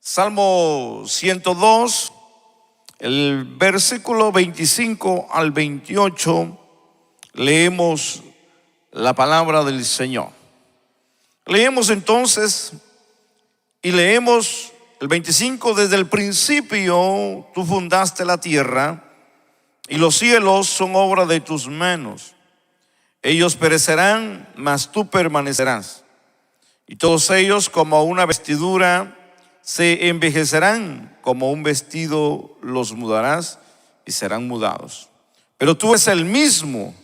Salmo 102, el versículo 25 al 28, leemos la palabra del Señor. Leemos entonces y leemos el 25: desde el principio tú fundaste la tierra y los cielos son obra de tus manos. Ellos perecerán, mas tú permanecerás. Y todos ellos como una vestidura se envejecerán, como un vestido los mudarás y serán mudados. Pero tú eres el mismo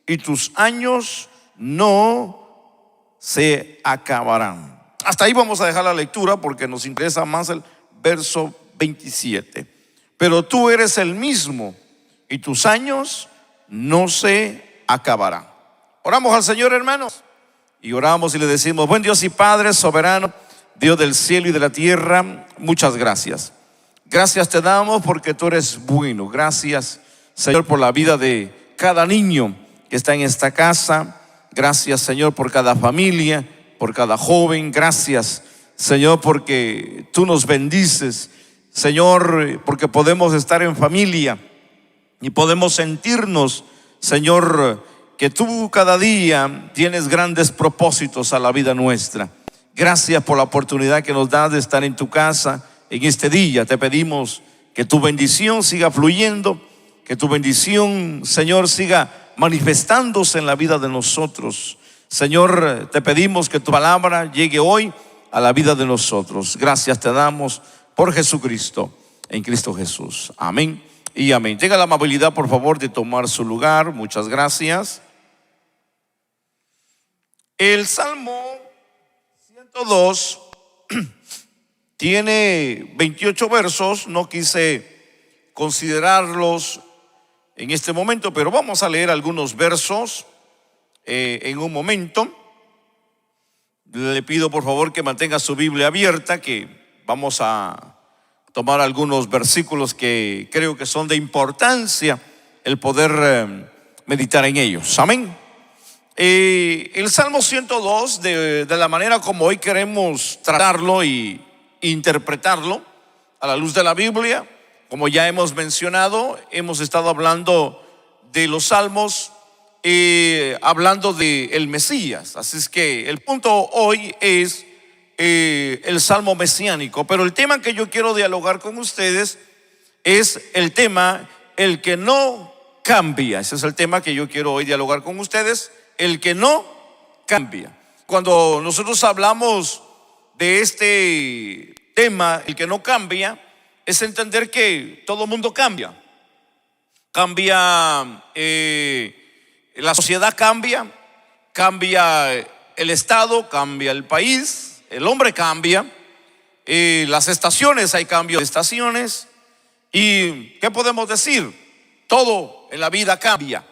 y tus años no se acabarán. Hasta ahí vamos a dejar la lectura porque nos interesa más el verso 27. Pero tú eres el mismo y tus años no se acabarán. Oramos al Señor, hermanos, y oramos y le decimos: buen Dios y Padre soberano, Dios del cielo y de la tierra, muchas gracias. Gracias te damos porque tú eres bueno. Gracias, Señor, por la vida de cada niño que está en esta casa. Gracias, Señor, por cada familia, por cada joven. Gracias, Señor, porque tú nos bendices, Señor, porque podemos estar en familia y podemos sentirnos, Señor, que tú cada día tienes grandes propósitos a la vida nuestra. Gracias por la oportunidad que nos das de estar en tu casa en este día. Te pedimos que tu bendición siga fluyendo, que tu bendición, Señor, siga manifestándose en la vida de nosotros. Señor, te pedimos que tu palabra llegue hoy a la vida de nosotros. Gracias te damos por Jesucristo, en Cristo Jesús. Amén y amén. Tenga la amabilidad, por favor, de tomar su lugar. Muchas gracias. El Salmo 102 tiene 28 versos. No quise considerarlos en este momento, pero vamos a leer algunos versos en un momento. Le pido por favor que mantenga su Biblia abierta, que vamos a tomar algunos versículos que creo que son de importancia el poder meditar en ellos. Amén. El Salmo 102, de la manera como hoy queremos tratarlo y interpretarlo a la luz de la Biblia, como ya hemos mencionado, hemos estado hablando de los salmos, hablando de el Mesías. Así es que el punto hoy es el salmo mesiánico. Pero el tema que yo quiero dialogar con ustedes es el tema, el que no cambia. Ese es el tema que yo quiero hoy dialogar con ustedes, el que no cambia. Cuando nosotros hablamos de este tema, el que no cambia, es entender que todo mundo cambia. Cambia la sociedad, cambia el estado, cambia el país, el hombre cambia, las estaciones, hay cambio de estaciones. ¿Y qué podemos decir? Todo en la vida cambia.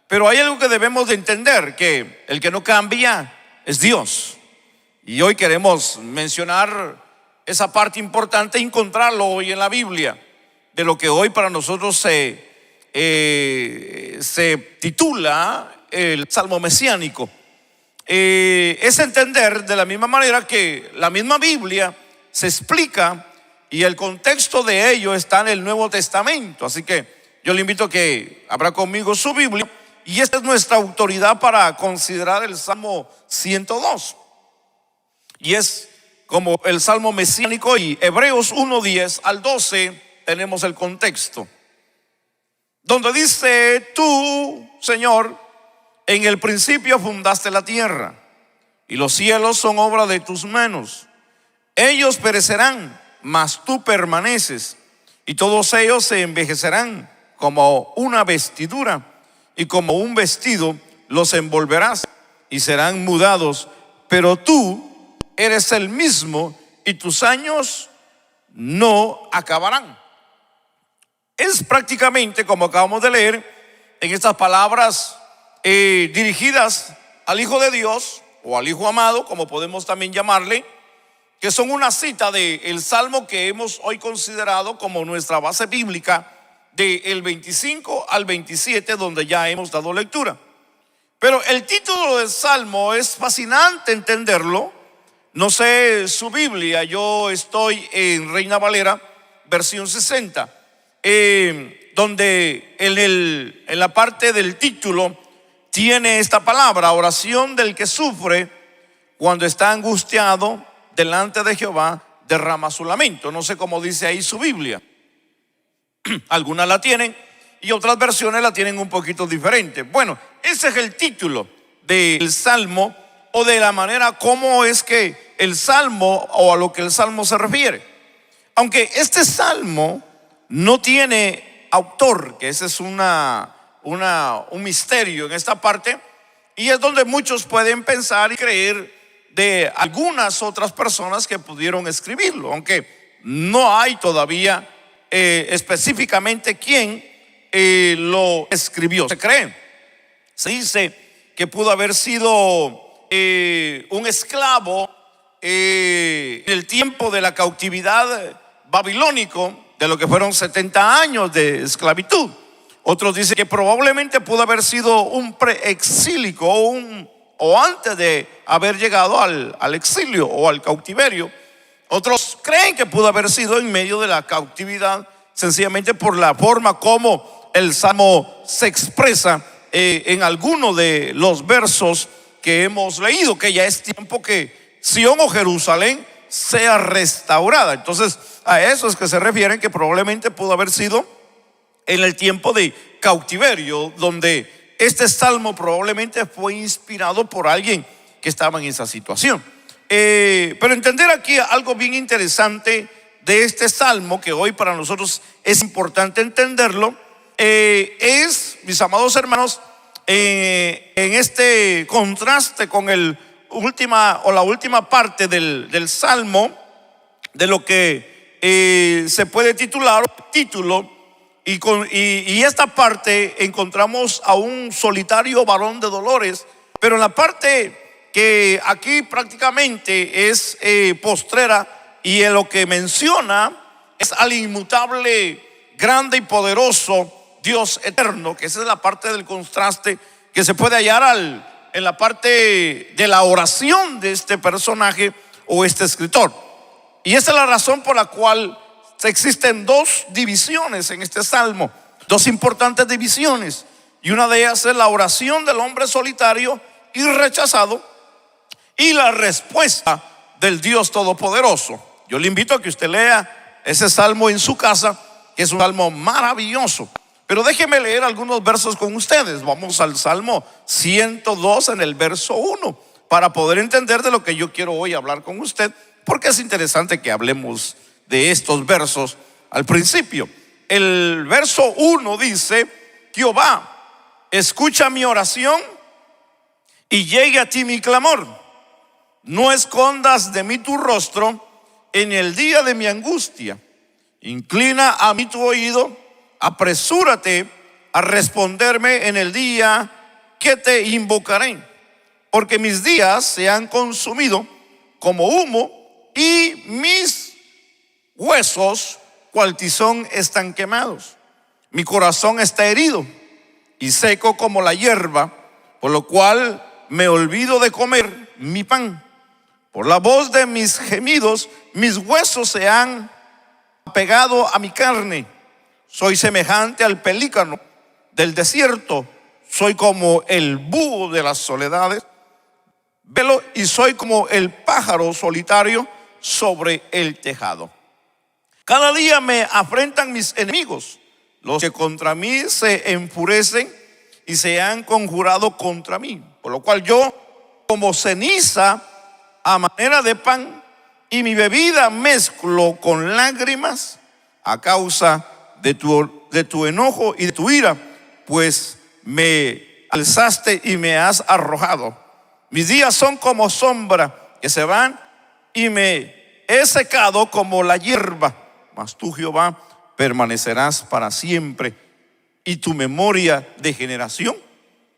Pero hay algo que debemos de entender, que el que no cambia es Dios. Y hoy queremos mencionar esa parte importante, encontrarlo hoy en la Biblia, de lo que hoy para nosotros se titula el Salmo Mesiánico. Es entender de la misma manera que la misma Biblia se explica y el contexto de ello está en el Nuevo Testamento. Así que yo le invito a que abra conmigo su Biblia, y esta es nuestra autoridad para considerar el Salmo 102. Y es como el Salmo mesiánico, y Hebreos 1:10 al 12 tenemos el contexto, donde dice: tú, Señor, en el principio fundaste la tierra y los cielos son obra de tus manos. Ellos perecerán, mas tú permaneces, y todos ellos se envejecerán como una vestidura, y como un vestido los envolverás y serán mudados. Pero tú eres el mismo y tus años no acabarán. Es prácticamente, como acabamos de leer, en estas palabras dirigidas al Hijo de Dios, o al Hijo amado, como podemos también llamarle, que son una cita del Salmo que hemos hoy considerado como nuestra base bíblica, del 25 al 27, donde ya hemos dado lectura. Pero el título del Salmo es fascinante entenderlo, No sé su Biblia, yo estoy en Reina Valera, versión 60, donde en la parte del título tiene esta palabra: oración del que sufre cuando está angustiado delante de Jehová, derrama su lamento. No sé cómo dice ahí su Biblia. Algunas la tienen y otras versiones la tienen un poquito diferente. Bueno, ese es el título del Salmo, o de la manera como es que el Salmo, o a lo que el Salmo se refiere. Aunque este Salmo no tiene autor, que ese es un misterio en esta parte, y es donde muchos pueden pensar y creer de algunas otras personas que pudieron escribirlo, aunque no hay todavía específicamente quién lo escribió. Se dice que pudo haber sido un esclavo en el tiempo de la cautividad babilónico, de lo que fueron 70 años de esclavitud. Otros dicen que probablemente pudo haber sido un preexílico o antes de haber llegado al exilio o al cautiverio. Otros creen que pudo haber sido en medio de la cautividad, sencillamente por la forma como el Salmo se expresa en algunos de los versos que hemos leído, que ya es tiempo que Sión o Jerusalén sea restaurada. Entonces a eso es que se refieren, que probablemente pudo haber sido en el tiempo de cautiverio, donde este salmo probablemente fue inspirado por alguien que estaba en esa situación. Pero entender aquí algo bien interesante de este salmo, que hoy para nosotros es importante entenderlo, es, mis amados hermanos, en este contraste con la última parte del salmo, de lo que se puede titular título. Y esta parte encontramos a un solitario varón de dolores, pero en la parte que aquí prácticamente es postrera, y en lo que menciona es al inmutable, grande y poderoso Dios eterno, que esa es la parte del contraste que se puede hallar en la parte de la oración de este personaje o este escritor. Y esa es la razón por la cual existen dos divisiones en este salmo, dos importantes divisiones, y una de ellas es la oración del hombre solitario y rechazado, y la respuesta del Dios todopoderoso. Yo le invito a que usted lea ese salmo en su casa, que es un salmo maravilloso. Pero déjeme leer algunos versos con ustedes. Vamos al Salmo 102 en el verso 1, para poder entender de lo que yo quiero hoy hablar con usted, porque es interesante que hablemos de estos versos al principio. El verso 1 dice: Jehová, escucha mi oración y llegue a ti mi clamor. No escondas de mí tu rostro en el día de mi angustia. Inclina a mí tu oído, apresúrate a responderme en el día que te invocaré. Porque mis días se han consumido como humo, y mis huesos cual tizón están quemados. Mi corazón está herido y seco como la hierba, por lo cual me olvido de comer mi pan. Por la voz de mis gemidos, mis huesos se han apegado a mi carne. Soy semejante al pelícano del desierto, soy como el búho de las soledades. Velo, y soy como el pájaro solitario sobre el tejado. Cada día me afrentan mis enemigos, los que contra mí se enfurecen y se han conjurado contra mí. Por lo cual yo, como ceniza a manera de pan, y mi bebida mezclo con lágrimas a causa de tu enojo y de tu ira, pues me alzaste y me has arrojado. Mis días son como sombra que se van, y me he secado como la hierba. Mas tú, Jehová, permanecerás para siempre, y tu memoria de generación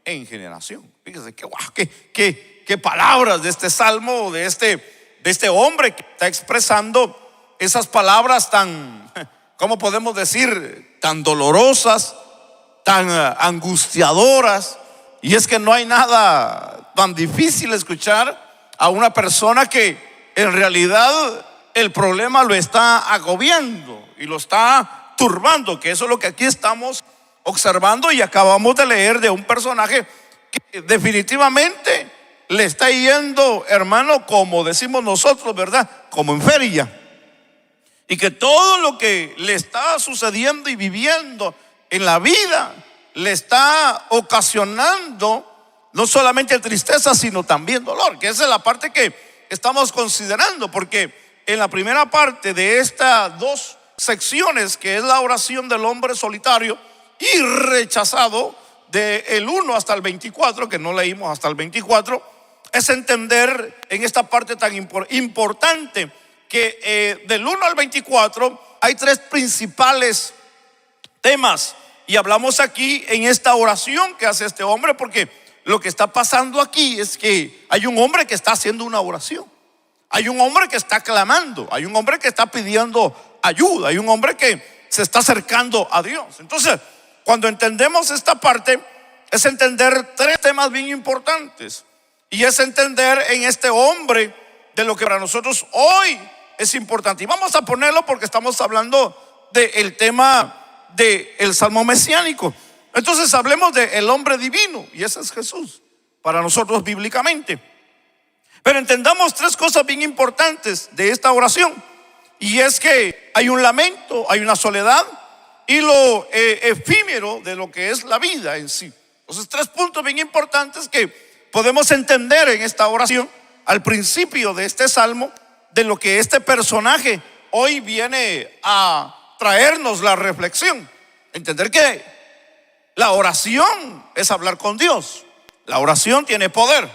en generación. Fíjese qué palabras de este salmo, de este hombre que está expresando esas palabras tan, ¿cómo podemos decir?, tan dolorosas, tan angustiadoras. Y es que no hay nada tan difícil escuchar a una persona que en realidad el problema lo está agobiando y lo está turbando, que eso es lo que aquí estamos observando y acabamos de leer de un personaje que definitivamente le está yendo, hermano, como decimos nosotros, ¿verdad? Como en feria. Y que todo lo que le está sucediendo y viviendo en la vida le está ocasionando no solamente tristeza, sino también dolor, que esa es la parte que estamos considerando, porque en la primera parte de estas dos secciones, que es la oración del hombre solitario y rechazado, del 1 hasta el 24, que no leímos hasta el 24, es entender en esta parte tan importante que del 1 al 24 hay tres principales temas. Y hablamos aquí en esta oración que hace este hombre, porque lo que está pasando aquí es que hay un hombre que está haciendo una oración. Hay un hombre que está clamando, hay un hombre que está pidiendo ayuda, hay un hombre que se está acercando a Dios. Entonces, cuando entendemos esta parte, es entender tres temas bien importantes. Y es entender en este hombre de lo que para nosotros hoy es importante. Y vamos a ponerlo porque estamos hablando del tema del Salmo mesiánico. Entonces hablemos del hombre divino, y ese es Jesús para nosotros bíblicamente. Pero entendamos tres cosas bien importantes de esta oración, y es que hay un lamento, hay una soledad y lo efímero de lo que es la vida en sí. Entonces, tres puntos bien importantes que podemos entender en esta oración al principio de este salmo, de lo que este personaje hoy viene a traernos la reflexión. Entender que la oración es hablar con Dios. La oración tiene poder.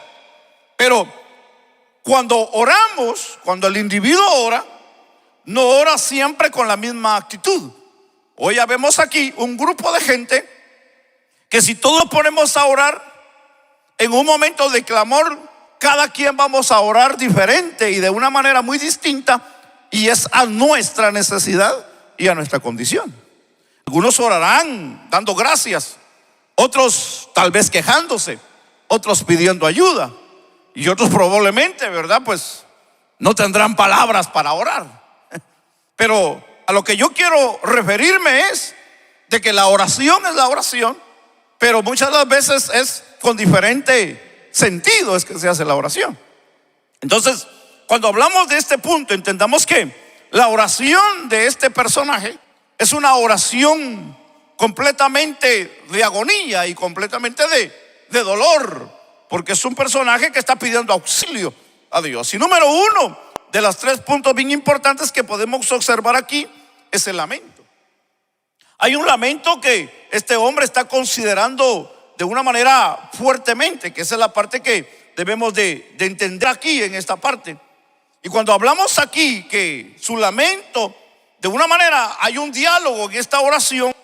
Pero cuando oramos, cuando el individuo ora, no ora siempre con la misma actitud. Hoy ya vemos aquí un grupo de gente que si todos ponemos a orar en un momento de clamor, cada quien vamos a orar diferente y de una manera muy distinta, y es a nuestra necesidad y a nuestra condición. Algunos orarán dando gracias, otros tal vez quejándose, otros pidiendo ayuda, y otros probablemente, ¿verdad? Pues no tendrán palabras para orar. Pero a lo que yo quiero referirme es de que la oración es la oración, pero muchas de las veces es con diferente sentido es que se hace la oración. Entonces, cuando hablamos de este punto, entendamos que la oración de este personaje es una oración completamente de agonía y completamente de dolor, porque es un personaje que está pidiendo auxilio a Dios. Y número uno de los tres puntos bien importantes que podemos observar aquí es el lamento. Hay un lamento que este hombre está considerando de una manera fuertemente, que esa es la parte que debemos de entender aquí en esta parte. Y cuando hablamos aquí que su lamento, de una manera hay un diálogo en esta oración,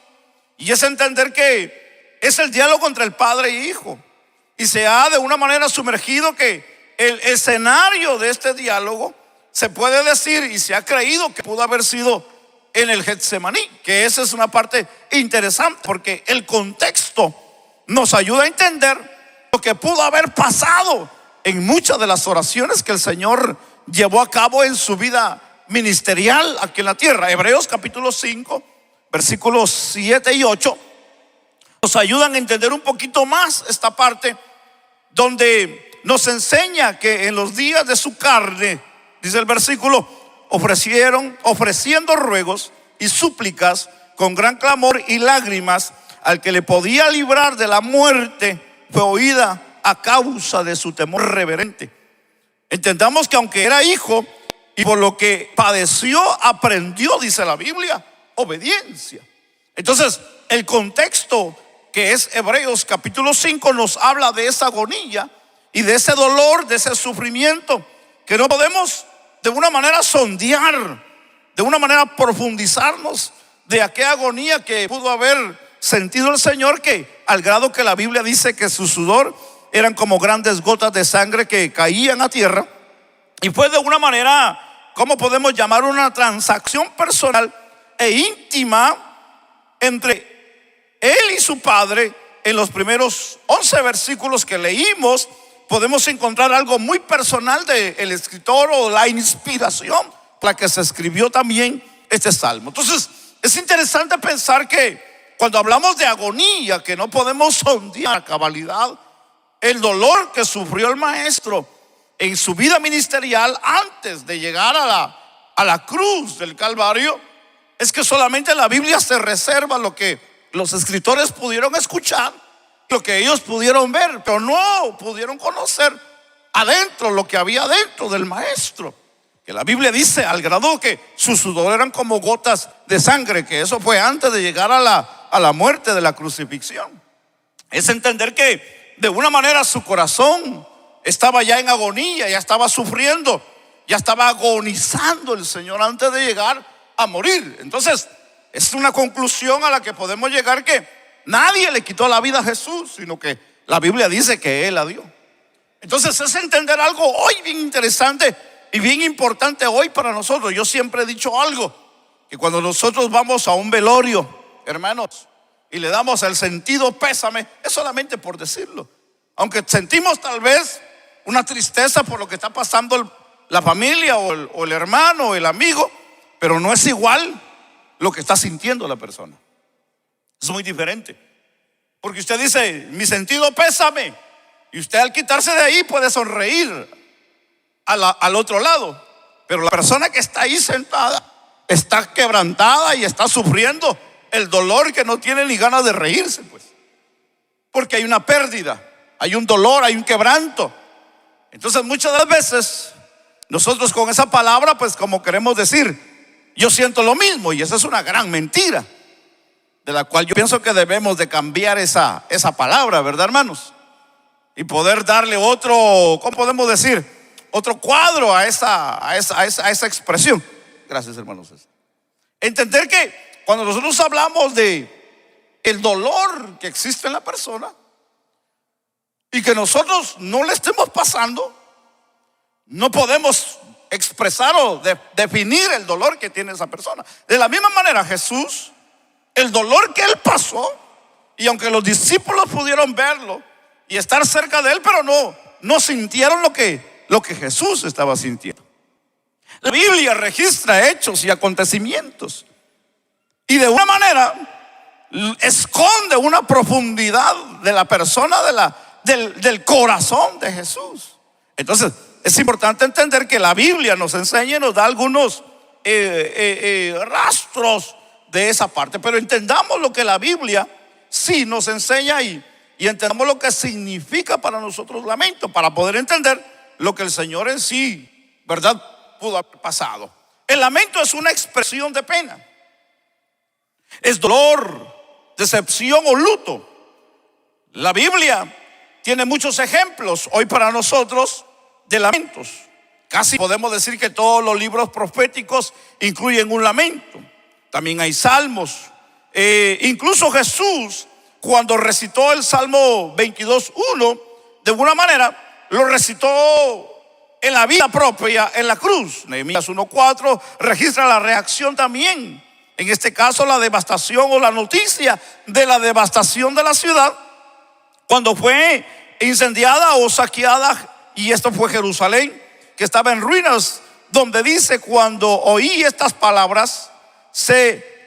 y es entender que es el diálogo entre el padre y hijo, y se ha de una manera sumergido que el escenario de este diálogo se puede decir y se ha creído que pudo haber sido en el Getsemaní, que esa es una parte interesante porque el contexto nos ayuda a entender lo que pudo haber pasado en muchas de las oraciones que el Señor llevó a cabo en su vida ministerial aquí en la tierra. Hebreos capítulo 5 versículos 7 y 8 nos ayudan a entender un poquito más esta parte, donde nos enseña que en los días de su carne, dice el versículo, ofreciendo ruegos y súplicas con gran clamor y lágrimas al que le podía librar de la muerte, fue oída a causa de su temor reverente. Entendamos que aunque era hijo y por lo que padeció aprendió, dice la Biblia, obediencia. Entonces el contexto que es Hebreos capítulo 5 nos habla de esa agonía y de ese dolor, de ese sufrimiento que no podemos de una manera sondear, de una manera profundizarnos de aquella agonía que pudo haber sentido el Señor, que al grado que la Biblia dice que su sudor eran como grandes gotas de sangre que caían a tierra. Y fue de una manera, ¿cómo podemos llamar? Una transacción personal e íntima entre él y su padre en los primeros 11 versículos que leímos, podemos encontrar algo muy personal del escritor o la inspiración para que se escribió también este salmo. Entonces, es interesante pensar que cuando hablamos de agonía, que no podemos sondear a cabalidad el dolor que sufrió el maestro en su vida ministerial antes de llegar a la cruz del Calvario, es que solamente la Biblia se reserva lo que los escritores pudieron escuchar, lo que ellos pudieron ver, pero no pudieron conocer adentro lo que había dentro del maestro. Que la Biblia dice al grado que su sudor eran como gotas de sangre, que eso fue antes de llegar a la muerte de la crucifixión. Es entender que de una manera su corazón estaba ya en agonía, ya estaba sufriendo, ya estaba agonizando el Señor antes de llegar a morir. Entonces, es una conclusión a la que podemos llegar, que nadie le quitó la vida a Jesús, sino que la Biblia dice que Él la dio. Entonces, es entender algo hoy bien interesante y bien importante hoy para nosotros. Yo siempre he dicho algo, que cuando nosotros vamos a un velorio, hermanos, y le damos el sentido pésame, es solamente por decirlo. Aunque sentimos tal vez una tristeza por lo que está pasando la familia o el hermano o el amigo, pero no es igual lo que está sintiendo la persona. Es muy diferente. Porque usted dice, mi sentido pésame, y usted al quitarse de ahí puede sonreír al otro lado, pero la persona que está ahí sentada está quebrantada y está sufriendo el dolor, que no tiene ni ganas de reírse, pues, porque hay una pérdida, hay un dolor, hay un quebranto. Entonces muchas de las veces nosotros con esa palabra, pues, como queremos decir, yo siento lo mismo, y esa es una gran mentira, de la cual yo pienso que debemos de cambiar esa palabra, ¿verdad, hermanos? Y poder darle otro, ¿cómo podemos decir? Otro cuadro a esa expresión. Gracias, hermanos. Entender que cuando nosotros hablamos de el dolor que existe en la persona y que nosotros no le estemos pasando, no podemos expresar o definir el dolor que tiene esa persona. De la misma manera, Jesús, el dolor que Él pasó, y aunque los discípulos pudieron verlo y estar cerca de Él, pero no sintieron lo que Jesús estaba sintiendo. La Biblia registra hechos y acontecimientos, y de una manera esconde una profundidad de la persona, del corazón de Jesús. Entonces, es importante entender que la Biblia nos enseña y nos da algunos rastros de esa parte, pero entendamos lo que la Biblia sí nos enseña, y entendamos lo que significa para nosotros lamento, para poder entender lo que el Señor en sí, ¿verdad?, pudo haber pasado. El lamento es una expresión de pena, es dolor, decepción o luto. La Biblia tiene muchos ejemplos hoy para nosotros de lamentos. Casi podemos decir que todos los libros proféticos incluyen un lamento. También hay salmos. Incluso Jesús, cuando recitó el Salmo 22:1, de alguna manera lo recitó en la vida propia, en la cruz. Nehemías 1:4 registra la reacción también, en este caso la devastación o la noticia de la devastación de la ciudad cuando fue incendiada o saqueada, y esto fue Jerusalén, que estaba en ruinas, donde dice, cuando oí estas palabras,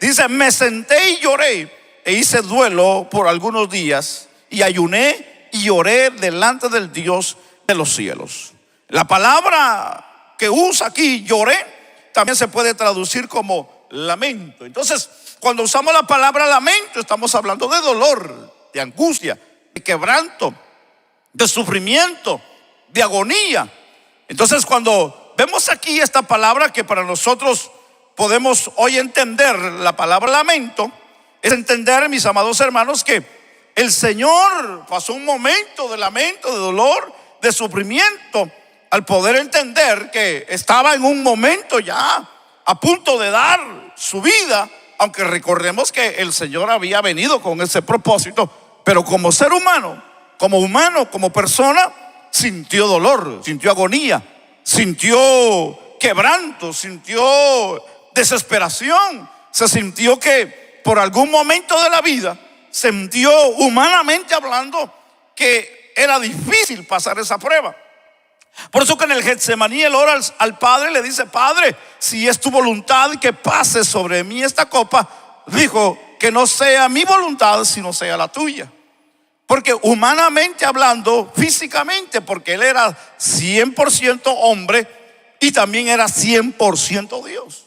dice, me senté y lloré e hice duelo por algunos días, y ayuné y lloré delante del Dios de los cielos. La palabra que usa aquí, lloré, también se puede traducir como lamento. Entonces, cuando usamos la palabra lamento, estamos hablando de dolor, de angustia, de quebranto, de sufrimiento, de agonía. Entonces, cuando vemos aquí esta palabra, que para nosotros podemos hoy entender la palabra lamento, es entender, mis amados hermanos, que el Señor pasó un momento de lamento, de dolor, de sufrimiento, al poder entender que estaba en un momento ya a punto de dar su vida, aunque recordemos que el Señor había venido con ese propósito, pero como ser humano, como persona, sintió dolor, sintió agonía, sintió quebranto, sintió desesperación, se sintió que por algún momento de la vida sintió, humanamente hablando, que era difícil pasar esa prueba. Por eso que en el Getsemaní él ora al Padre y le dice: Padre, si es tu voluntad que pase sobre mí esta copa, dijo, que no sea mi voluntad sino sea la tuya. Porque humanamente hablando, físicamente, porque él era 100% hombre y también era 100% Dios.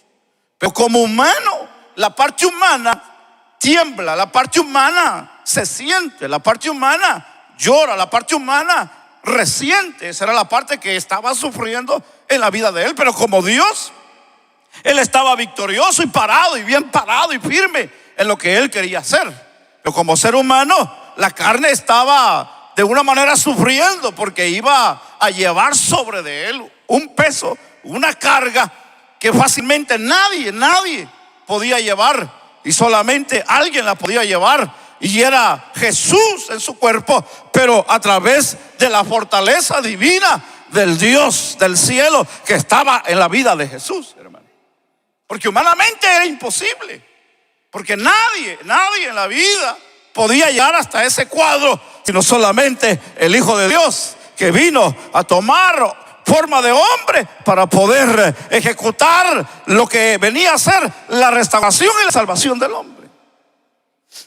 Pero como humano, la parte humana tiembla, la parte humana se siente, la parte humana llora, la parte humana resiente. Esa era la parte que estaba sufriendo en la vida de él. Pero como Dios, él estaba victorioso y parado y bien parado y firme en lo que él quería hacer. Pero como ser humano, la carne estaba de una manera sufriendo, porque iba a llevar sobre de él un peso, una carga que fácilmente nadie podía llevar, y solamente alguien la podía llevar, y era Jesús en su cuerpo, pero a través de la fortaleza divina del Dios del cielo que estaba en la vida de Jesús, hermano. Porque humanamente era imposible, porque nadie en la vida podía llegar hasta ese cuadro, sino solamente el Hijo de Dios, que vino a tomar forma de hombre para poder ejecutar lo que venía a ser la restauración y la salvación del hombre.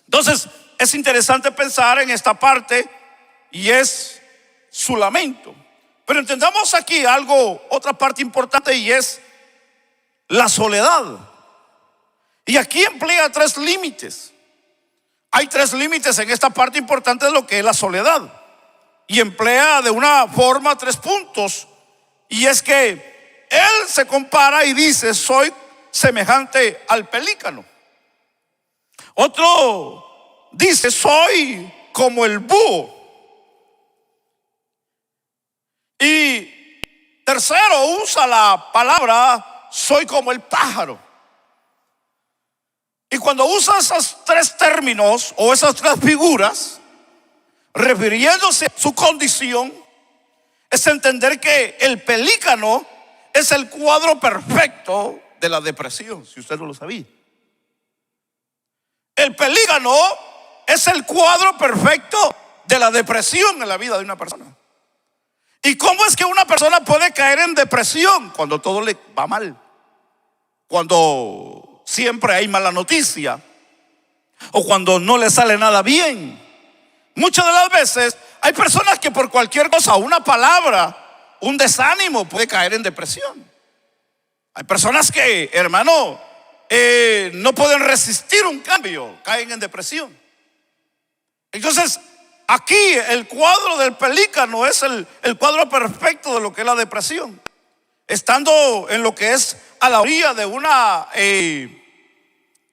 Entonces es interesante pensar en esta parte, y es su lamento. Pero entendamos aquí algo, otra parte importante, y es la soledad. Y aquí emplea 3 límites. Hay 3 límites en esta parte importante de lo que es la soledad, y emplea de una forma 3 puntos. Y es que él se compara y dice: soy semejante al pelícano. Otro dice: soy como el búho. Y tercero usa la palabra: soy como el pájaro. Y cuando usa esos 3 términos o esas 3 figuras, refiriéndose a su condición, es entender que el pelícano es el cuadro perfecto de la depresión, si usted no lo sabía. El pelícano es el cuadro perfecto de la depresión en la vida de una persona. ¿Y cómo es que una persona puede caer en depresión? Cuando todo le va mal, cuando siempre hay mala noticia, o cuando no le sale nada bien. Muchas de las veces hay personas que por cualquier cosa, una palabra, un desánimo, puede caer en depresión. Hay personas que, hermano, no pueden resistir un cambio, caen en depresión. Entonces aquí el cuadro del pelícano es el cuadro perfecto de lo que es la depresión. Estando en lo que es a la orilla de una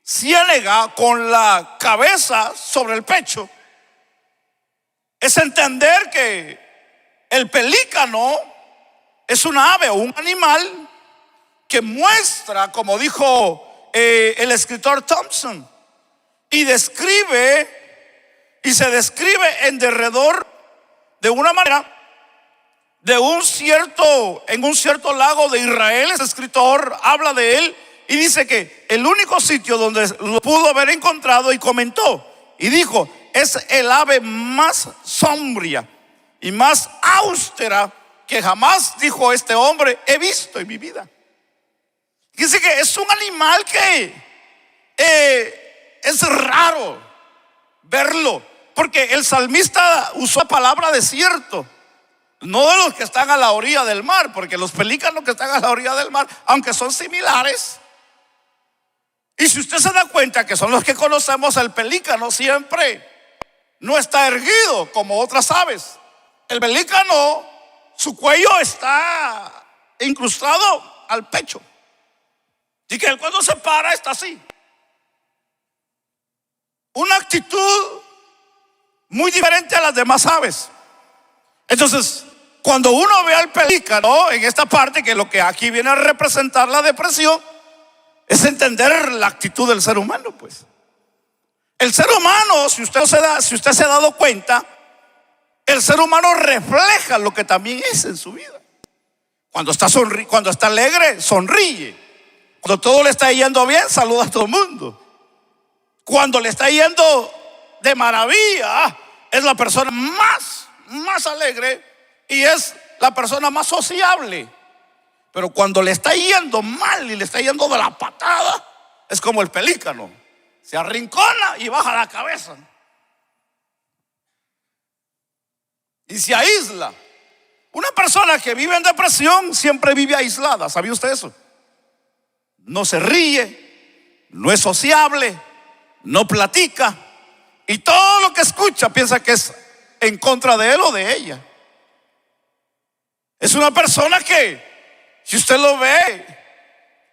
ciénaga con la cabeza sobre el pecho, es entender que el pelícano es un ave o un animal que muestra, como dijo el escritor Thompson, y se describe en derredor de una manera en un cierto lago de Israel. Ese escritor habla de él y dice que el único sitio donde lo pudo haber encontrado, y comentó y dijo: es el ave más sombría y más austera que jamás, dijo este hombre, he visto en mi vida. Dice que es un animal que es raro verlo, porque el salmista usó la palabra desierto, no de los que están a la orilla del mar, porque los pelícanos que están a la orilla del mar, aunque son similares, y si usted se da cuenta que son los que conocemos, el pelícano siempre no está erguido como otras aves. El pelícano, su cuello está incrustado al pecho, y que él cuando se para está así. Una actitud muy diferente a las demás aves. Entonces, cuando uno ve al pelícano en esta parte, que lo que aquí viene a representar la depresión, es entender la actitud del ser humano, pues. El ser humano, si usted se ha dado cuenta, el ser humano refleja lo que también es en su vida. Cuando está alegre, sonríe. Cuando todo le está yendo bien, saluda a todo el mundo. Cuando le está yendo de maravilla, es la persona más más alegre y es la persona más sociable. Pero cuando le está yendo mal y le está yendo de la patada, es como el pelícano, se arrincona y baja la cabeza y se aísla. Una persona que vive en depresión siempre vive aislada. ¿Sabía usted eso? No se ríe, no es sociable, no platica, y todo lo que escucha piensa que es en contra de él o de ella. Es una persona que, si usted lo ve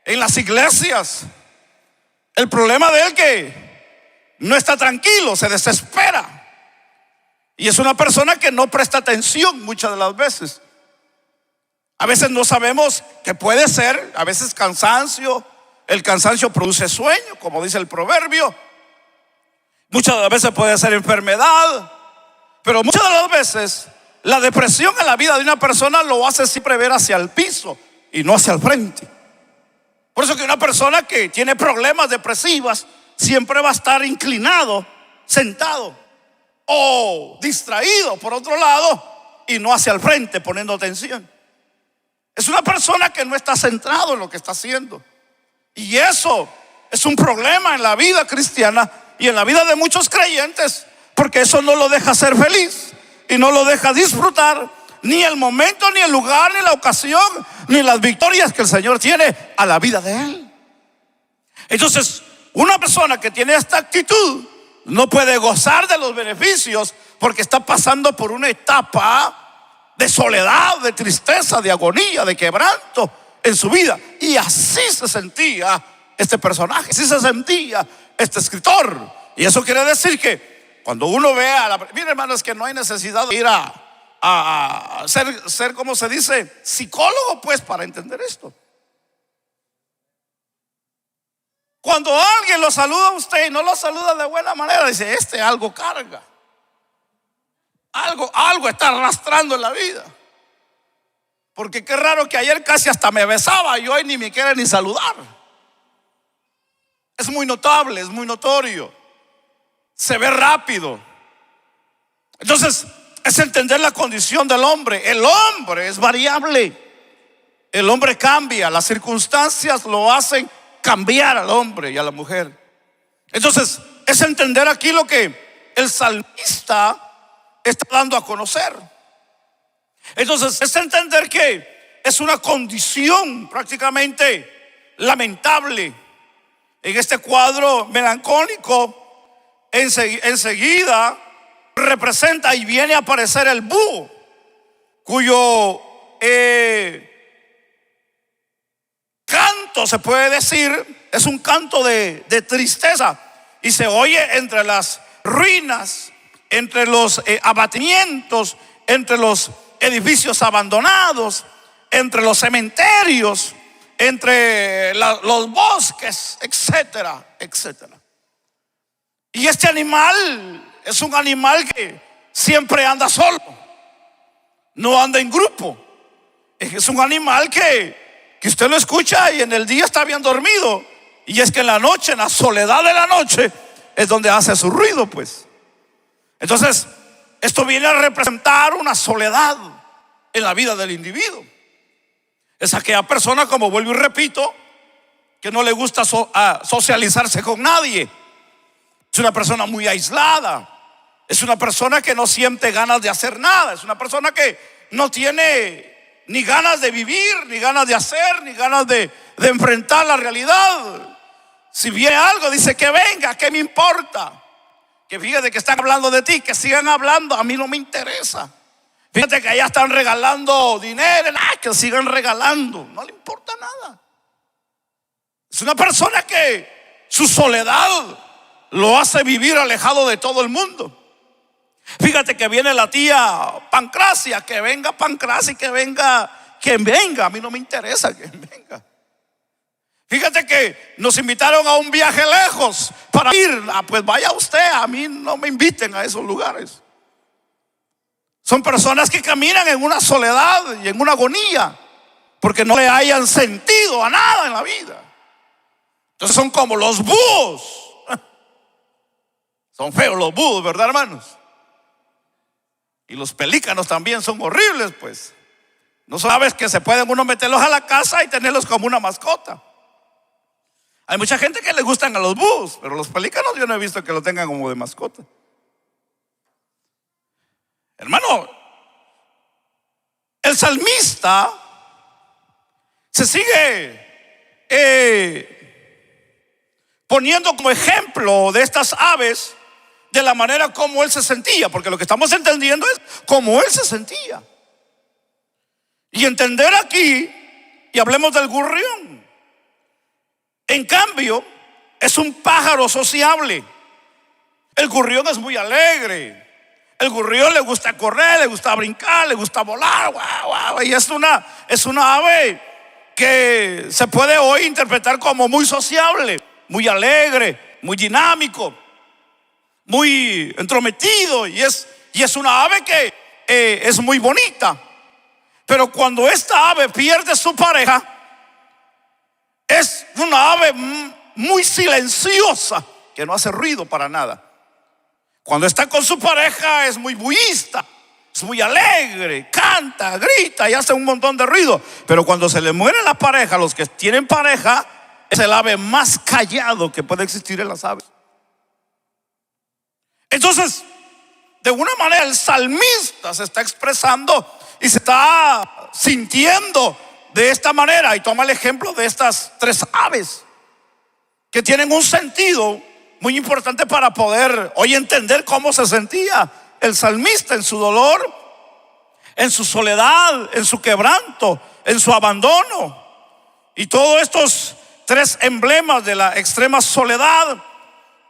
en las iglesias, el problema de él que no está tranquilo, se desespera. Y es una persona que no presta atención muchas de las veces. A veces no sabemos qué puede ser, a veces cansancio. El cansancio produce sueño, como dice el proverbio. Muchas de las veces puede ser enfermedad, pero muchas de las veces la depresión en la vida de una persona lo hace siempre ver hacia el piso y no hacia el frente. Por eso que una persona que tiene problemas depresivos siempre va a estar inclinado, sentado o distraído por otro lado y no hacia el frente poniendo atención. Es una persona que no está centrado en lo que está haciendo. Y eso es un problema en la vida cristiana y en la vida de muchos creyentes, porque eso no lo deja ser feliz y no lo deja disfrutar ni el momento, ni el lugar, ni la ocasión, ni las victorias que el Señor tiene a la vida de él. Entonces, una persona que tiene esta actitud no puede gozar de los beneficios porque está pasando por una etapa de soledad, de tristeza, de agonía, de quebranto en su vida. Y así se sentía este personaje, así se sentía este escritor. Y eso quiere decir que cuando uno ve a la... Miren, hermanos, que no hay necesidad de ir a ser, ¿cómo se dice? Psicólogo, pues, para entender esto. Cuando alguien lo saluda a usted y no lo saluda de buena manera, dice, algo carga. Algo está arrastrando en la vida. Porque qué raro que ayer casi hasta me besaba y hoy ni me quiere ni saludar. Es muy notable, es muy notorio. Se ve rápido. Entonces, es entender la condición del hombre. El hombre es variable. El hombre cambia. Las circunstancias lo hacen cambiar al hombre y a la mujer. Entonces, es entender aquí lo que el salmista está dando a conocer. Entonces, es entender que es una condición prácticamente lamentable. En este cuadro melancólico, enseguida representa y viene a aparecer el búho, cuyo canto, se puede decir, es un canto de tristeza y se oye entre las ruinas, entre los abatimientos, entre los edificios abandonados, entre los cementerios, entre los bosques, etcétera, etcétera. Y este animal es un animal que siempre anda solo, no anda en grupo. Es un animal que usted lo escucha y en el día está bien dormido, y es que en la noche, en la soledad de la noche, es donde hace su ruido, pues. Entonces, esto viene a representar una soledad en la vida del individuo. Es aquella persona, como vuelvo y repito, que no le gusta socializarse con nadie. Es una persona muy aislada. Es una persona que no siente ganas de hacer nada. Es una persona que no tiene ni ganas de vivir, ni ganas de hacer, ni ganas de enfrentar la realidad. Si viene algo, dice que venga, ¿qué me importa? Que fíjate que están hablando de ti, que sigan hablando, a mí no me interesa. Fíjate que allá están regalando dinero, que sigan regalando, no le importa nada. Es una persona que su soledad lo hace vivir alejado de todo el mundo. Fíjate que viene la tía Pancracia, que venga Pancracia y que venga quien venga, a mí no me interesa que venga. Fíjate que nos invitaron a un viaje lejos para ir, pues vaya usted, a mí no me inviten a esos lugares. Son personas que caminan en una soledad y en una agonía porque no le hayan sentido a nada en la vida. Entonces son como los búhos. Son feos los búhos, ¿verdad, hermanos? Y los pelícanos también son horribles, pues. No sabes que se pueden uno meterlos a la casa y tenerlos como una mascota. Hay mucha gente que le gustan a los búhos, pero los pelícanos yo no he visto que lo tengan como de mascota. Hermano, el salmista se sigue poniendo como ejemplo de estas aves, de la manera como él se sentía, porque lo que estamos entendiendo es cómo él se sentía. Y entender aquí, y hablemos del gorrión. En cambio, es un pájaro sociable. El gorrión es muy alegre. El gorrión le gusta correr, le gusta brincar, le gusta volar. Guau, guau, y es una ave que se puede hoy interpretar como muy sociable, muy alegre, muy dinámico, muy entrometido. Y es una ave que es muy bonita. Pero cuando esta ave pierde su pareja, es una ave muy silenciosa, que no hace ruido para nada. Cuando está con su pareja es muy bullista, es muy alegre, canta, grita y hace un montón de ruido. Pero cuando se le muere la pareja, los que tienen pareja, es el ave más callado que puede existir en las aves. Entonces, de una manera el salmista se está expresando y se está sintiendo de esta manera, y toma el ejemplo de estas tres aves que tienen un sentido muy importante para poder hoy entender cómo se sentía el salmista en su dolor, en su soledad, en su quebranto, en su abandono. Y todos estos tres emblemas de la extrema soledad,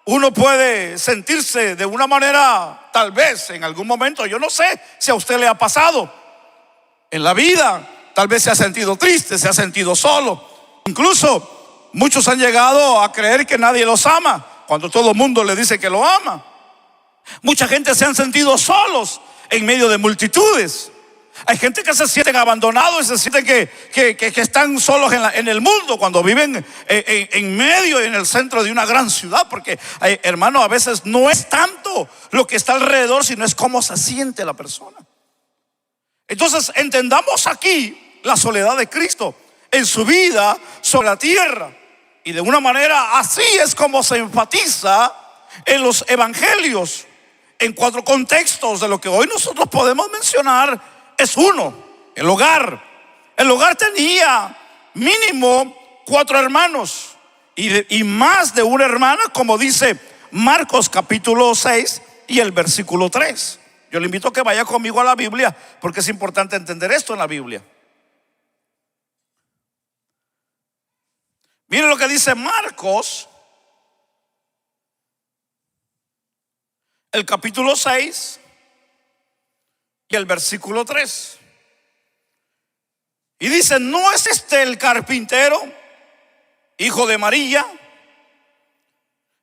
uno puede sentirse de una manera, tal vez en algún momento, yo no sé si a usted le ha pasado en la vida, tal vez se ha sentido triste, se ha sentido solo. Incluso muchos han llegado a creer que nadie los ama, cuando todo el mundo le dice que lo ama. Mucha gente se han sentido solos en medio de multitudes. Hay gente que se sienten abandonados y se sienten que están solos en el mundo cuando viven en medio, en el centro de una gran ciudad. Porque, hermano, a veces no es tanto lo que está alrededor, sino es cómo se siente la persona. Entonces entendamos aquí la soledad de Cristo en su vida sobre la tierra. Y de una manera así es como se enfatiza en los evangelios, en 4 contextos. De lo que hoy nosotros podemos mencionar es uno: el hogar. El hogar tenía mínimo 4 hermanos y más de una hermana, como dice Marcos capítulo 6 y el versículo 3. Yo le invito a que vaya conmigo a la Biblia, porque es importante entender esto en la Biblia. Mire lo que dice Marcos, el capítulo 6 y el versículo 3. Y dice: ¿no es este el carpintero, hijo de María,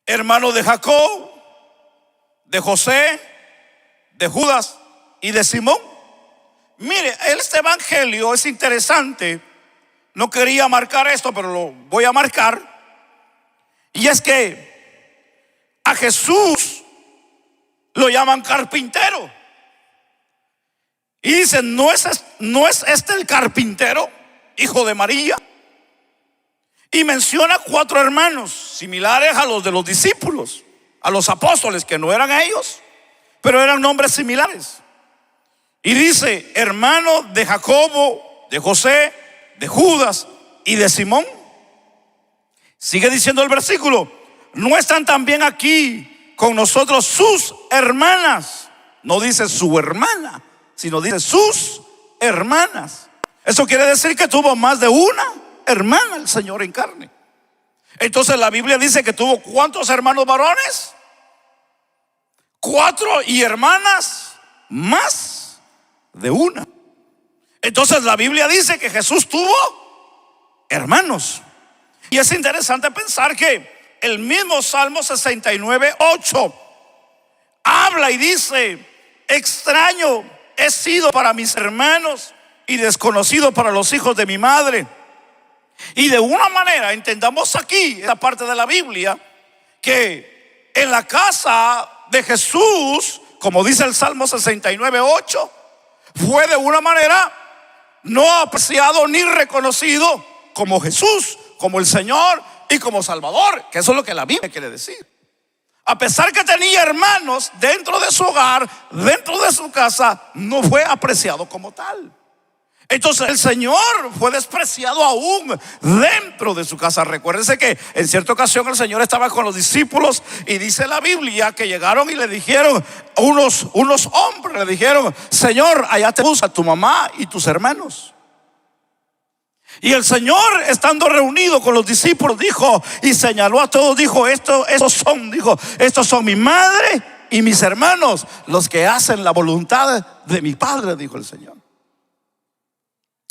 hermano de Jacob, de José, de Judas y de Simón? Mire, este evangelio es interesante. No quería marcar esto, pero lo voy a marcar. Y es que a Jesús lo llaman carpintero. Y dicen: ¿no es este el carpintero, hijo de María? Y menciona 4 hermanos similares a los de los discípulos, a los apóstoles, que no eran ellos, pero eran nombres similares. Y dice: hermano de Jacobo, de José, de Judas y de Simón. Sigue diciendo el versículo: ¿no están también aquí con nosotros sus hermanas? No dice su hermana, sino dice sus hermanas. Eso quiere decir que tuvo más de una hermana el Señor en carne. Entonces la Biblia dice que tuvo ¿cuántos hermanos varones? 4, y hermanas más de una. Entonces la Biblia dice que Jesús tuvo hermanos. Y es interesante pensar que el mismo Salmo 69:8 habla y dice: extraño he sido para mis hermanos y desconocido para los hijos de mi madre. Y de una manera entendamos aquí esta parte de la Biblia, que en la casa de Jesús como dice el Salmo 69:8, fue de una manera no apreciado ni reconocido como Jesús, como el Señor y como Salvador, que eso es lo que la Biblia quiere decir. A pesar que tenía hermanos dentro de su hogar, dentro de su casa, no fue apreciado como tal. Entonces el Señor fue despreciado aún dentro de su casa. Recuérdense que en cierta ocasión el Señor estaba con los discípulos y dice la Biblia que llegaron y le dijeron, unos hombres le dijeron: Señor, allá te busca tu mamá y tus hermanos. Y el Señor, estando reunido con los discípulos, dijo y señaló a todos, dijo: estos son mi madre y mis hermanos, los que hacen la voluntad de mi Padre, dijo el Señor.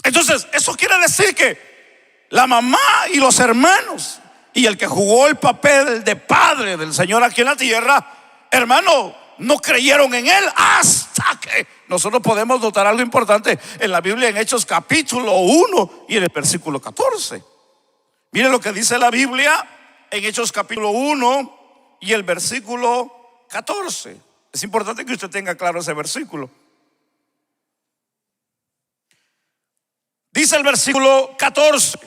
Entonces, eso quiere decir que la mamá y los hermanos y el que jugó el papel de padre del Señor aquí en la tierra, hermano, no creyeron en Él hasta que nosotros podemos notar algo importante en la Biblia, en Hechos capítulo 1 y en el versículo 14. Mire lo que dice la Biblia en Hechos capítulo 1 y el versículo 14. Es importante que usted tenga claro ese versículo. Dice el versículo 14: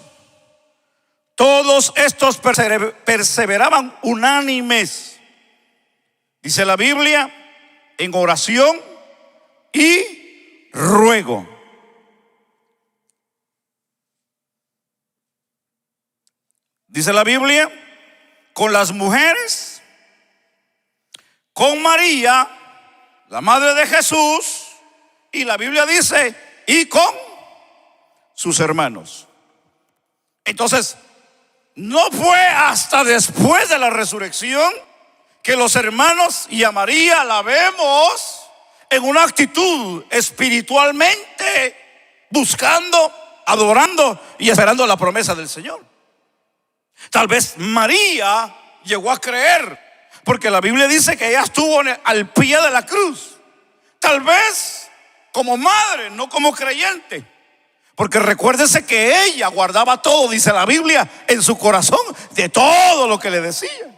todos estos perseveraban unánimes, dice la Biblia, en oración y ruego. Dice la Biblia, con las mujeres, con María, la madre de Jesús, y la Biblia dice, y con sus hermanos. Entonces, no fue hasta después de la resurrección que los hermanos y a María la vemos en una actitud espiritualmente buscando, adorando y esperando la promesa del Señor. Tal vez María llegó a creer, porque la Biblia dice que ella estuvo al pie de la cruz. Tal vez como madre, no como creyente. Porque recuérdese que ella guardaba todo, dice la Biblia, en su corazón, de todo lo que le decía.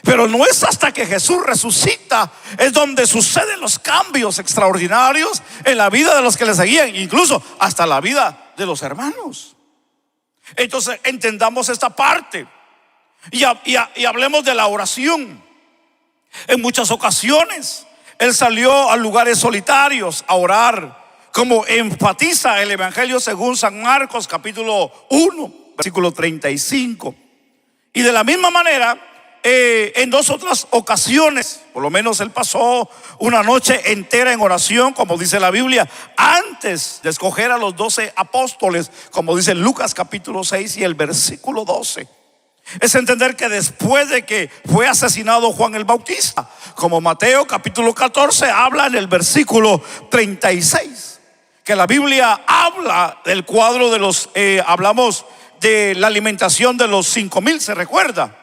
Pero no es hasta que Jesús resucita es donde suceden los cambios extraordinarios en la vida de los que le seguían, incluso hasta la vida de los hermanos. Entonces entendamos esta parte y hablemos de la oración. En muchas ocasiones Él salió a lugares solitarios a orar, como enfatiza el Evangelio según San Marcos capítulo 1 versículo 35. Y de la misma manera, en dos otras ocasiones, por lo menos Él pasó una noche entera en oración, como dice la Biblia, antes de escoger a los 12 apóstoles, como dice Lucas capítulo 6 y el versículo 12. Es entender que después de que fue asesinado Juan el Bautista, como Mateo capítulo 14 habla en el versículo 36, que la Biblia habla del cuadro de los, hablamos de la alimentación de los 5,000, se recuerda.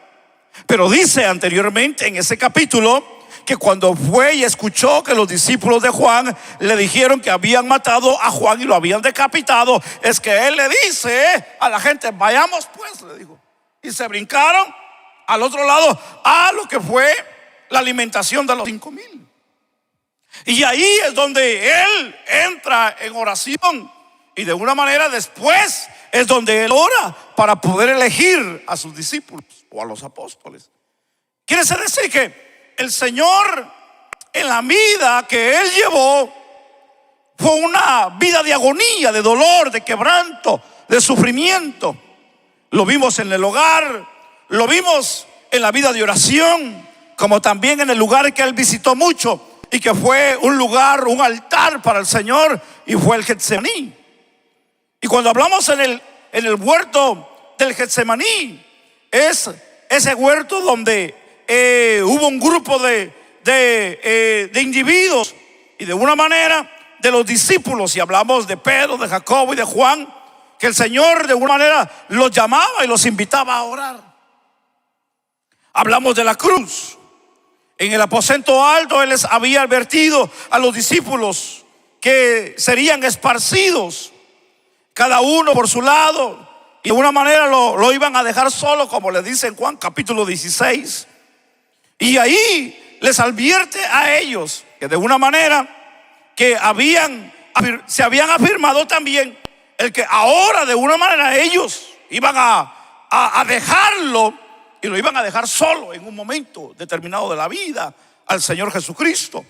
Pero dice anteriormente en ese capítulo que cuando fue y escuchó que los discípulos de Juan le dijeron que habían matado a Juan y lo habían decapitado, es que Él le dice a la gente: vayamos pues, le dijo. Y se brincaron al otro lado a lo que fue la alimentación de los 5,000. Y ahí es donde Él entra en oración, y de una manera después es donde Él ora para poder elegir a sus discípulos o a los apóstoles. Quiere decir que el Señor, en la vida que Él llevó, fue una vida de agonía, de dolor, de quebranto, de sufrimiento. Lo vimos en el hogar, lo vimos en la vida de oración, como también en el lugar que Él visitó mucho y que fue un lugar, un altar para el Señor, y fue el Getsemaní. Y cuando hablamos en el huerto del Getsemaní, es ese huerto donde hubo un grupo de individuos y de una manera de los discípulos, y hablamos de Pedro, de Jacobo y de Juan, que el Señor de una manera los llamaba y los invitaba a orar. Hablamos de la cruz. En el aposento alto Él les había advertido a los discípulos que serían esparcidos, cada uno por su lado, y de una manera lo iban a dejar solo, como le dice en Juan capítulo 16. Y ahí les advierte a ellos que de una manera que se habían afirmado también el que ahora de una manera ellos iban a dejarlo, y lo iban a dejar solo en un momento determinado de la vida al Señor Jesucristo.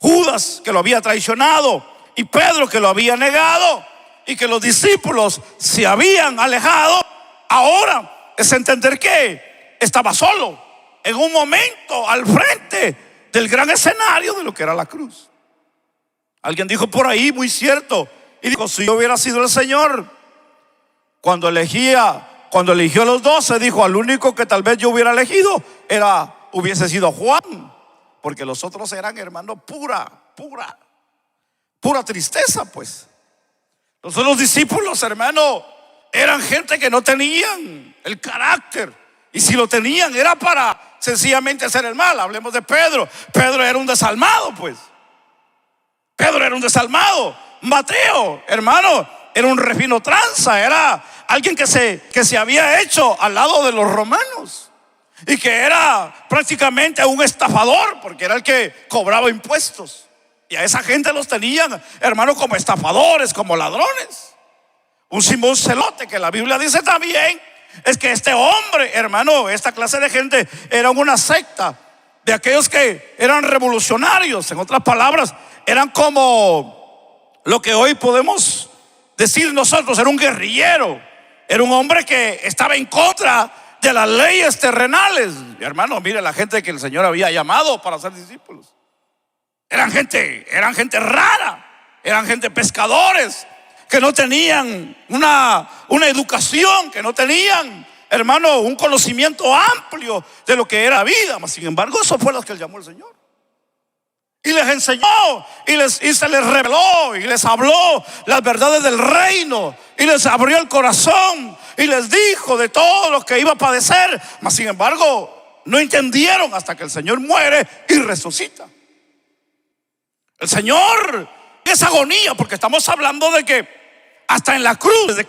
Judas, que lo había traicionado, y Pedro, que lo había negado, y que los discípulos se habían alejado. Ahora es entender que estaba solo en un momento al frente del gran escenario de lo que era la cruz. Alguien dijo por ahí, muy cierto, y dijo: si yo hubiera sido el Señor, cuando eligió a los 12, dijo: al único que tal vez yo hubiera elegido hubiese sido Juan, porque los otros eran, hermano, pura tristeza. Pues los otros discípulos, hermano, eran gente que no tenían el carácter, y si lo tenían era para sencillamente hacer el mal. Hablemos de Pedro. Pedro era un desalmado, pues. Pedro era un desalmado. Mateo, hermano, era un refino tranza, era alguien que se había hecho al lado de los romanos, y que era prácticamente un estafador, porque era el que cobraba impuestos. Y a esa gente los tenían, hermano, como estafadores, como ladrones. Un Simón Celote, que la Biblia dice también, es que este hombre, hermano, esta clase de gente era una secta de aquellos que eran revolucionarios. En otras palabras, eran como lo que hoy podemos decir nosotros, era un guerrillero, era un hombre que estaba en contra de las leyes terrenales. Y hermano, mire la gente que el Señor había llamado para ser discípulos. Eran gente rara, eran gente pescadores, que no tenían una educación, que no tenían, hermano, un conocimiento amplio de lo que era la vida. Mas sin embargo, eso fue lo que él llamó el Señor, y les enseñó, y se les reveló, y les habló las verdades del reino, y les abrió el corazón, y les dijo de todo lo que iba a padecer. Mas sin embargo, no entendieron hasta que el Señor muere y resucita. El Señor es agonía, porque estamos hablando de que hasta en la cruz, desde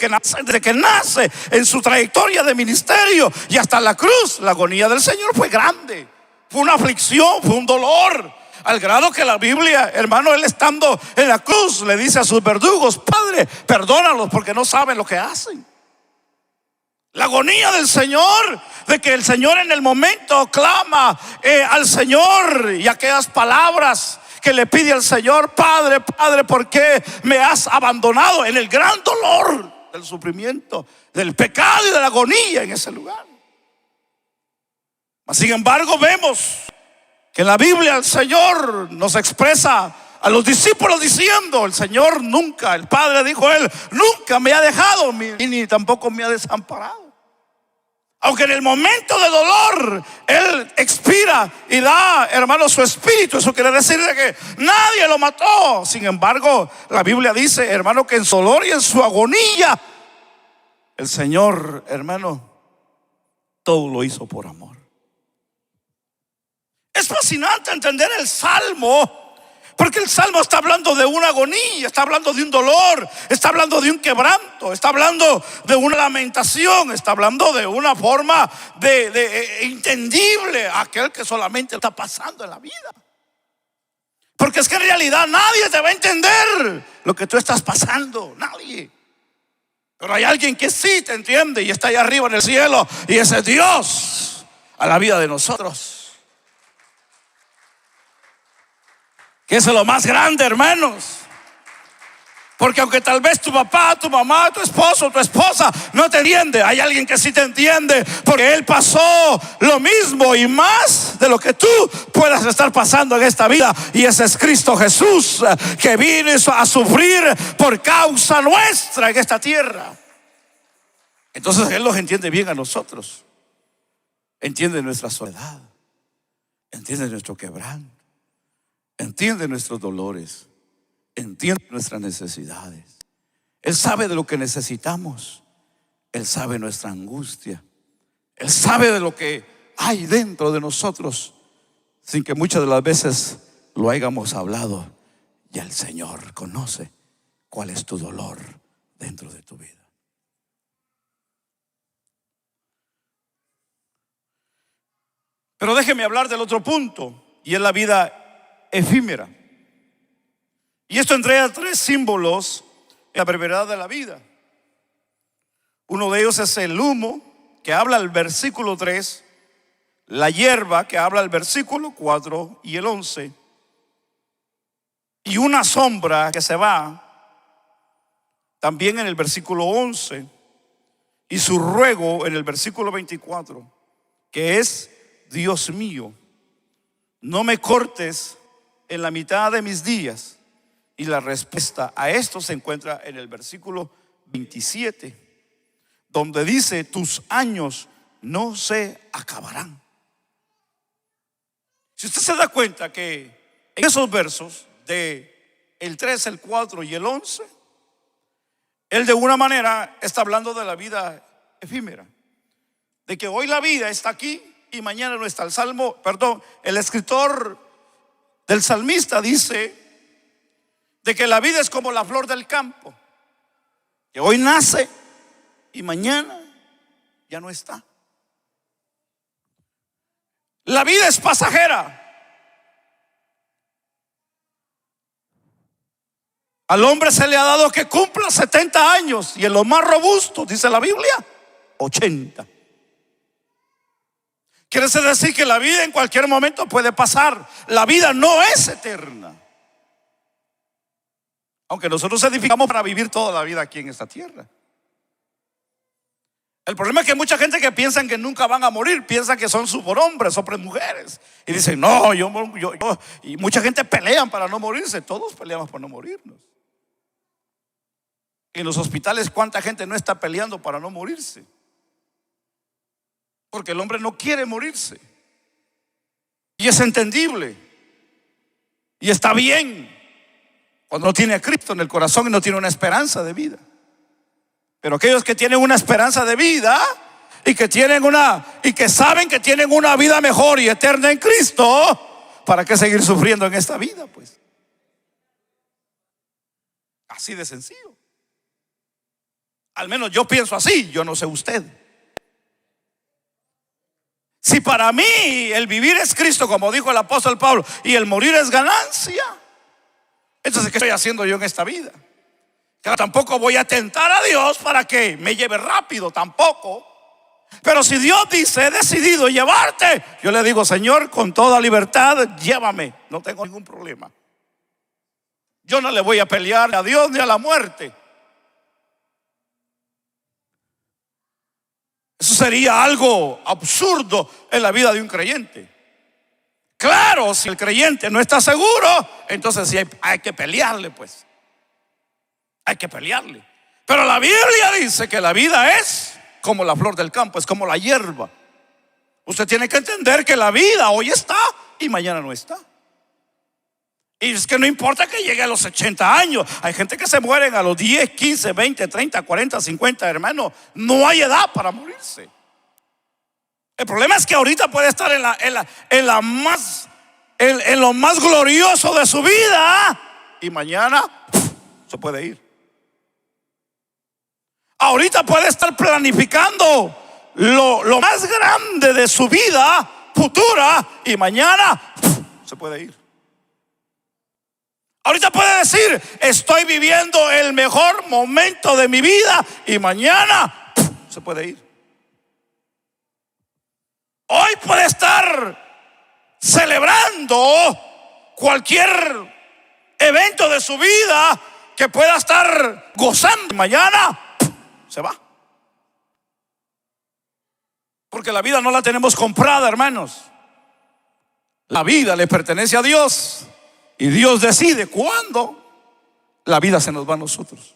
que nace en su trayectoria de ministerio y hasta la cruz, la agonía del Señor fue grande. Fue una aflicción, fue un dolor, al grado que la Biblia, hermano, él estando en la cruz le dice a sus verdugos: Padre, perdónalos porque no saben lo que hacen. La agonía del Señor, de que el Señor en el momento clama al Señor, y aquellas palabras que le pide al Señor: Padre, Padre, ¿por qué me has abandonado? En el gran dolor del sufrimiento, del pecado y de la agonía en ese lugar. Mas sin embargo, vemos que en la Biblia el Señor nos expresa a los discípulos diciendo: el Señor nunca, el Padre, dijo él, nunca me ha dejado, ni tampoco me ha desamparado. Aunque en el momento de dolor él expira y da, hermano, su espíritu. Eso quiere decir de que nadie lo mató. Sin embargo, la Biblia dice, hermano, que en su dolor y en su agonía el Señor, hermano, todo lo hizo por amor. Es fascinante entender el Salmo, porque el Salmo está hablando de una agonía, está hablando de un dolor, está hablando de un quebranto, está hablando de una lamentación, está hablando de una forma de entendible a aquel que solamente está pasando en la vida. Porque es que en realidad nadie te va a entender lo que tú estás pasando, nadie. Pero hay alguien que sí te entiende, y está allá arriba en el cielo, y ese es Dios a la vida de nosotros. Que eso es lo más grande, hermanos. Porque aunque tal vez tu papá, tu mamá, tu esposo, tu esposa no te entiende, hay alguien que sí te entiende, porque él pasó lo mismo y más de lo que tú puedas estar pasando en esta vida. Y ese es Cristo Jesús, que vino a sufrir por causa nuestra en esta tierra. Entonces él nos entiende bien a nosotros. Entiende nuestra soledad, entiende nuestro quebranto, entiende nuestros dolores, entiende nuestras necesidades. Él sabe de lo que necesitamos. Él sabe nuestra angustia. Él sabe de lo que hay dentro de nosotros, sin que muchas de las veces lo hayamos hablado. Y el Señor conoce cuál es tu dolor dentro de tu vida. Pero déjeme hablar del otro punto, y es la vida efímera. Y esto entrega tres símbolos en la brevedad de la vida. Uno de ellos es el humo, que habla el versículo 3, la hierba, que habla el versículo 4 y el 11, y una sombra que se va, también en el versículo 11, y su ruego en el versículo 24, que es: Dios mío, no me cortes en la mitad de mis días. Y la respuesta a esto se encuentra en el versículo 27, donde dice: tus años no se acabarán. Si usted se da cuenta que en esos versos de el 3, el 4 y el 11, él de una manera está hablando de la vida efímera, de que hoy la vida está aquí y mañana no está. El escritor del salmista dice de que la vida es como la flor del campo, que hoy nace y mañana ya no está. La vida es pasajera. Al hombre se le ha dado que cumpla 70 años y en los más robustos, dice la Biblia, 80. Quiere decir que la vida en cualquier momento puede pasar. La vida no es eterna, aunque nosotros edificamos para vivir toda la vida aquí en esta tierra. El problema es que hay mucha gente que piensan que nunca van a morir, piensan que son superhombres, mujeres, y dicen: no, yo. Y mucha gente pelean para no morirse. Todos peleamos para no morirnos. En los hospitales, ¿cuánta gente no está peleando para no morirse? Porque el hombre no quiere morirse. Y es entendible. Y está bien cuando no tiene a Cristo en el corazón y no tiene una esperanza de vida. Pero aquellos que tienen una esperanza de vida y que saben que tienen una vida mejor y eterna en Cristo, ¿para qué seguir sufriendo en esta vida? Pues así de sencillo. Al menos yo pienso así, yo no sé usted. Si para mí el vivir es Cristo, como dijo el apóstol Pablo, y el morir es ganancia, entonces ¿qué estoy haciendo yo en esta vida? Que tampoco voy a tentar a Dios para que me lleve rápido, tampoco. Pero si Dios dice: he decidido llevarte, yo le digo: Señor, con toda libertad, llévame, no tengo ningún problema. Yo no le voy a pelear a Dios ni a la muerte. Eso sería algo absurdo en la vida de un creyente. Claro, si el creyente no está seguro, entonces sí hay que pelearle, pues. Hay que pelearle. Pero la Biblia dice que la vida es como la flor del campo, es como la hierba. Usted tiene que entender que la vida hoy está y mañana no está. Y es que no importa que llegue a los 80 años. Hay gente que se mueren a los 10, 15, 20, 30, 40, 50, hermano. No hay edad para morirse. El problema es que ahorita puede estar en lo más glorioso de su vida y mañana se puede ir. Ahorita puede estar planificando lo más grande de su vida futura y mañana se puede ir. Ahorita puede decir: estoy viviendo el mejor momento de mi vida y mañana se puede ir. Hoy puede estar celebrando cualquier evento de su vida que pueda estar gozando y mañana se va. Porque la vida no la tenemos comprada, hermanos. La vida le pertenece a Dios y Dios decide cuándo la vida se nos va a nosotros.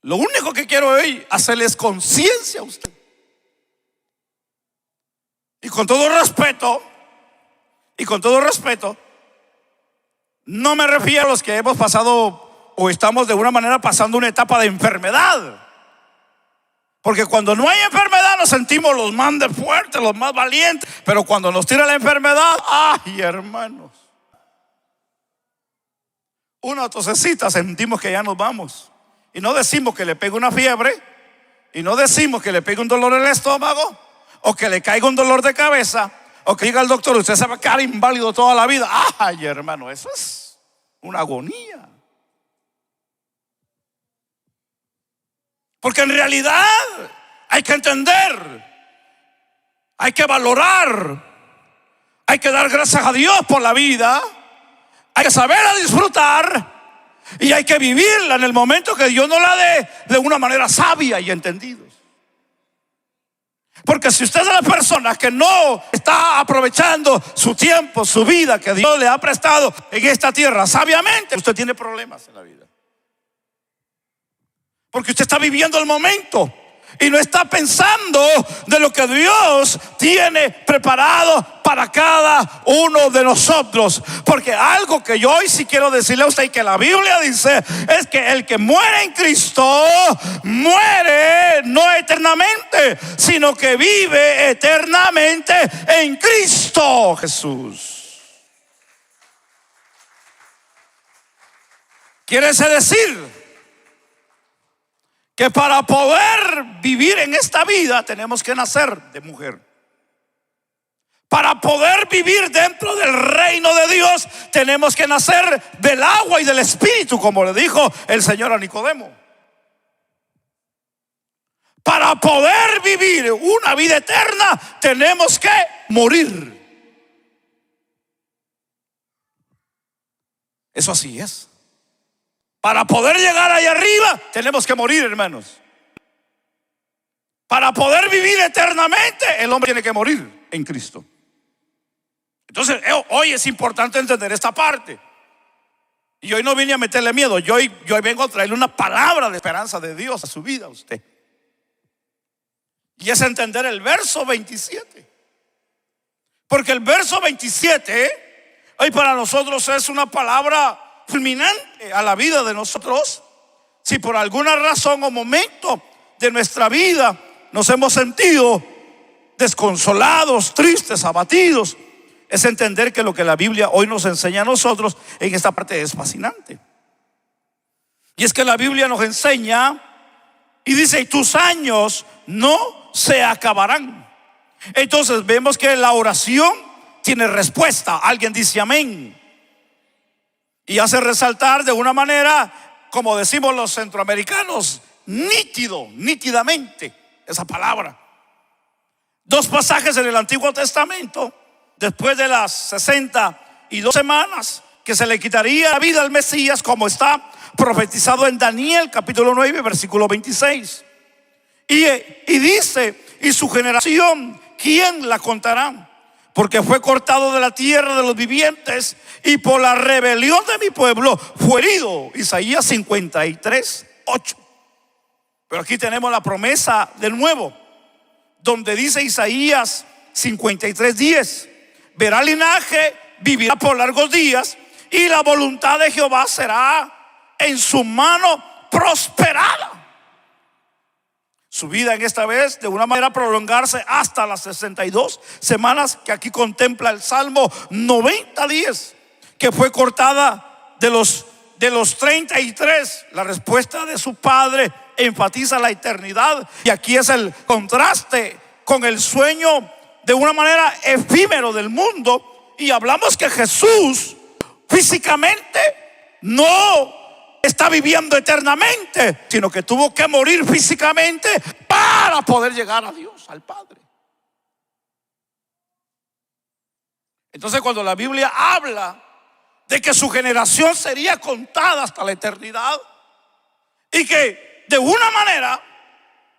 Lo único que quiero hoy hacerle es conciencia a usted. Y con todo respeto, no me refiero a los que hemos pasado o estamos de una manera pasando una etapa de enfermedad. Porque cuando no hay enfermedad nos sentimos los más fuertes, los más valientes. Pero cuando nos tira la enfermedad, ay, hermanos, una tosecita sentimos que ya nos vamos. Y no decimos que le pegue una fiebre, y no decimos que le pegue un dolor en el estómago, o que le caiga un dolor de cabeza, o que diga el doctor, usted se va a quedar inválido toda la vida. Ay, hermano, eso es una agonía. Porque en realidad hay que entender, hay que valorar, hay que dar gracias a Dios por la vida, hay que saberla disfrutar y hay que vivirla en el momento que Dios nos la dé de una manera sabia y entendida. Porque si usted es la persona que no está aprovechando su tiempo, su vida que Dios le ha prestado en esta tierra sabiamente, usted tiene problemas en la vida. Porque usted está viviendo el momento y no está pensando de lo que Dios tiene preparado para cada uno de nosotros. Porque algo que yo hoy sí quiero decirle a usted y que la Biblia dice es que el que muere en Cristo muere no eternamente, sino que vive eternamente en Cristo Jesús. Quiere decir que para poder vivir en esta vida tenemos que nacer de mujer. Para poder vivir dentro del reino de Dios tenemos que nacer del agua y del espíritu, como le dijo el Señor a Nicodemo. Para poder vivir una vida eterna tenemos que morir. Eso así es. Para poder llegar allá arriba tenemos que morir, hermanos. Para poder vivir eternamente el hombre tiene que morir en Cristo. Entonces hoy es importante entender esta parte. Y hoy no vine a meterle miedo. Yo hoy vengo a traerle una palabra de esperanza de Dios a su vida, a usted. Y es entender el verso 27. Porque el verso 27 hoy para nosotros es una palabra fulminante a la vida de nosotros. Si por alguna razón o momento de nuestra vida nos hemos sentido desconsolados, tristes, abatidos, es entender que lo que la Biblia hoy nos enseña a nosotros en esta parte es fascinante. Y es que la Biblia nos enseña y dice: y tus años no se acabarán. Entonces vemos que la oración tiene respuesta. Alguien dice amén. Y hace resaltar de una manera, como decimos los centroamericanos, nítidamente esa palabra. Dos pasajes en el Antiguo Testamento, después de las 62 semanas que se le quitaría la vida al Mesías, como está profetizado en Daniel capítulo 9 versículo 26. Y dice: y su generación, ¿quién la contará? Porque fue cortado de la tierra de los vivientes y por la rebelión de mi pueblo fue herido. Isaías 53:8. Pero aquí tenemos la promesa del nuevo, donde dice Isaías 53:10: verá linaje, vivirá por largos días, y la voluntad de Jehová será en su mano prosperada. Su vida en esta vez de una manera prolongarse hasta las 62 semanas que aquí contempla el Salmo 90:10, que fue cortada de los 33. La respuesta de su padre enfatiza la eternidad, y aquí es el contraste con el sueño de una manera efímero del mundo. Y hablamos que Jesús físicamente no está viviendo eternamente, sino que tuvo que morir físicamente para poder llegar a Dios, al Padre. Entonces, cuando la Biblia habla de que su generación sería contada hasta la eternidad, y que de una manera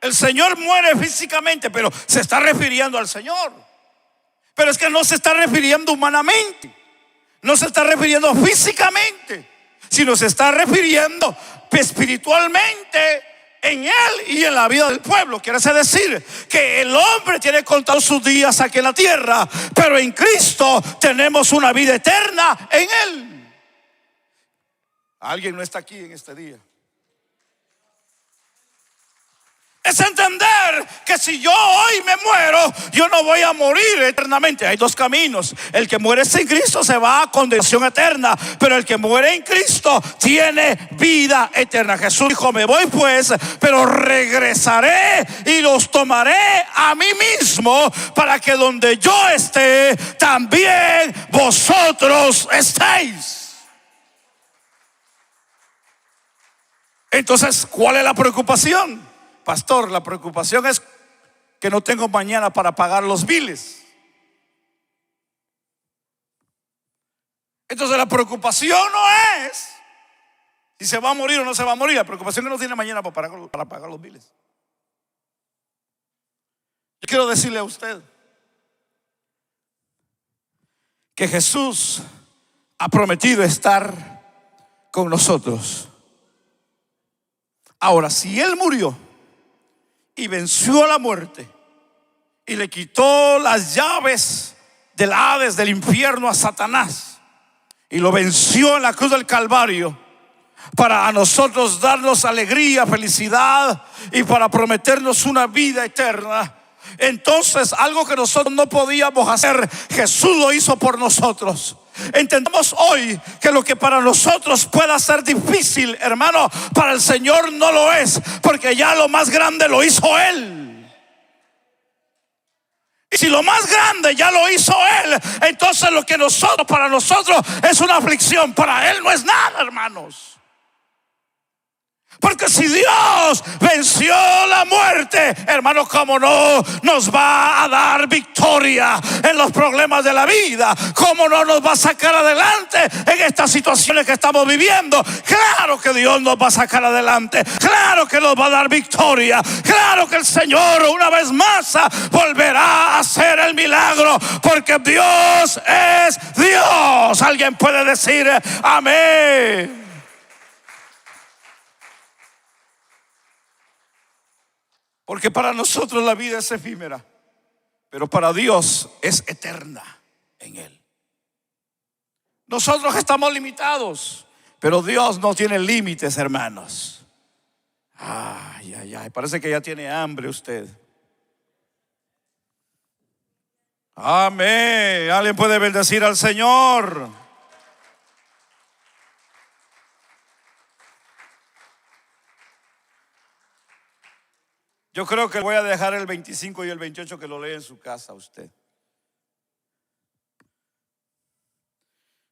el Señor muere físicamente, pero se está refiriendo al Señor. Pero es que no se está refiriendo humanamente, no se está refiriendo físicamente, sino se está refiriendo espiritualmente en él y en la vida del pueblo. Quiere decir que el hombre tiene contados sus días aquí en la tierra, pero en Cristo tenemos una vida eterna en él. Alguien no está aquí en este día. Es entender que si yo hoy me muero, yo no voy a morir eternamente. Hay dos caminos. El que muere sin Cristo se va a condenación eterna, pero el que muere en Cristo tiene vida eterna. Jesús dijo: me voy pues, pero regresaré y los tomaré a mí mismo, para que donde yo esté, también vosotros estéis. Entonces, ¿cuál es la preocupación? Pastor, la preocupación es que no tengo mañana para pagar los biles. Entonces la preocupación no es si se va a morir o no se va a morir. La preocupación es que no tiene mañana para pagar los biles. Yo quiero decirle a usted que Jesús ha prometido estar con nosotros. Ahora, si Él murió y venció a la muerte y le quitó las llaves del Hades, del infierno, a Satanás, y lo venció en la cruz del Calvario para a nosotros darnos alegría, felicidad y para prometernos una vida eterna, entonces algo que nosotros no podíamos hacer, Jesús lo hizo por nosotros. Entendamos hoy que lo que para nosotros pueda ser difícil, hermano, para el Señor no lo es, porque ya lo más grande lo hizo Él. Y si lo más grande ya lo hizo Él, entonces lo que para nosotros es una aflicción, para Él no es nada, hermanos. Porque si Dios venció la muerte, hermano, ¿cómo no nos va a dar victoria en los problemas de la vida? ¿Cómo no nos va a sacar adelante en estas situaciones que estamos viviendo? Claro que Dios nos va a sacar adelante. Claro que nos va a dar victoria. Claro que el Señor una vez más volverá a hacer el milagro, porque Dios es Dios. Alguien puede decir amén. Porque para nosotros la vida es efímera, pero para Dios es eterna en Él. Nosotros estamos limitados, pero Dios no tiene límites, hermanos. Ay, ay, ay, parece que ya tiene hambre usted. Amén. Alguien puede bendecir al Señor. Yo creo que voy a dejar el 25 y el 28 que lo lea en su casa usted.